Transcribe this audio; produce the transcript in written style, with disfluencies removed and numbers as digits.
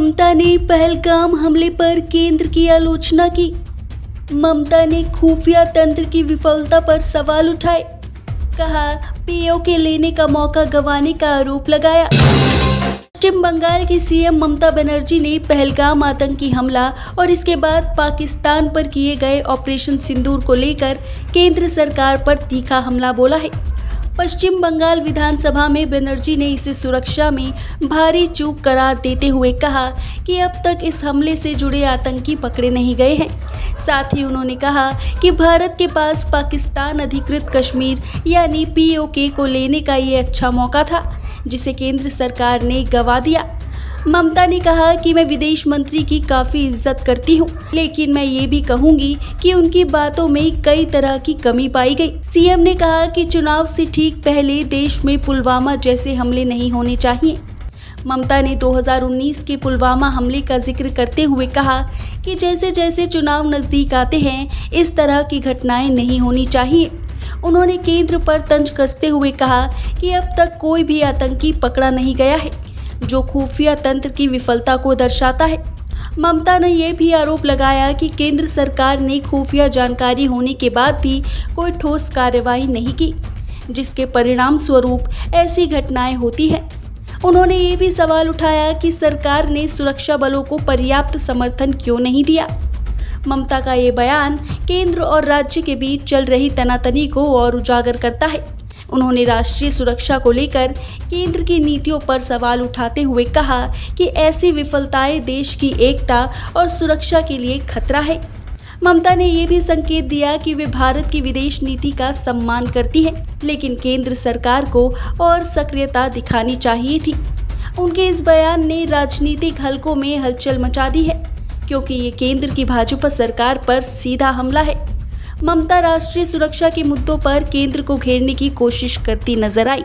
ममता ने पहलगाम हमले पर केंद्र की आलोचना की। ममता ने खुफिया तंत्र की विफलता पर सवाल उठाए। कहा, पीओके लेने का मौका गंवाने का आरोप लगाया। पश्चिम बंगाल की सीएम ममता बनर्जी ने पहलगाम आतंकी हमला और इसके बाद पाकिस्तान पर किए गए ऑपरेशन सिंदूर को लेकर केंद्र सरकार पर तीखा हमला बोला है। पश्चिम बंगाल विधानसभा में बनर्जी ने इसे सुरक्षा में भारी चूक करार देते हुए कहा कि अब तक इस हमले से जुड़े आतंकी पकड़े नहीं गए हैं। साथ ही उन्होंने कहा कि भारत के पास पाकिस्तान अधिकृत कश्मीर यानी पीओके को लेने का ये अच्छा मौका था, जिसे केंद्र सरकार ने गंवा दिया। ममता ने कहा कि मैं विदेश मंत्री की काफ़ी इज्जत करती हूं, लेकिन मैं ये भी कहूंगी कि उनकी बातों में कई तरह की कमी पाई गई। सीएम ने कहा कि चुनाव से ठीक पहले देश में पुलवामा जैसे हमले नहीं होने चाहिए। ममता ने 2019 के पुलवामा हमले का जिक्र करते हुए कहा कि जैसे जैसे चुनाव नज़दीक आते हैं, इस तरह की घटनाएं नहीं होनी चाहिए। उन्होंने केंद्र पर तंज कसते हुए कहा कि अब तक कोई भी आतंकी पकड़ा नहीं गया है, जो खुफिया तंत्र की विफलता को दर्शाता है। ममता ने यह भी आरोप लगाया कि केंद्र सरकार ने खुफिया जानकारी होने के बाद भी कोई ठोस कार्रवाई नहीं की, जिसके परिणाम स्वरूप ऐसी घटनाएं होती हैं। उन्होंने ये भी सवाल उठाया कि सरकार ने सुरक्षा बलों को पर्याप्त समर्थन क्यों नहीं दिया। ममता का ये बयान केंद्र और राज्य के बीच चल रही तनातनी को और उजागर करता है। उन्होंने राष्ट्रीय सुरक्षा को लेकर केंद्र की नीतियों पर सवाल उठाते हुए कहा कि ऐसी विफलताएं देश की एकता और सुरक्षा के लिए खतरा है। ममता ने ये भी संकेत दिया कि वे भारत की विदेश नीति का सम्मान करती है, लेकिन केंद्र सरकार को और सक्रियता दिखानी चाहिए थी। उनके इस बयान ने राजनीतिक हलकों में हलचल मचा दी है, क्योंकि ये केंद्र की भाजपा सरकार पर सीधा हमला है। ममता राष्ट्रीय सुरक्षा के मुद्दों पर केंद्र को घेरने की कोशिश करती नजर आई।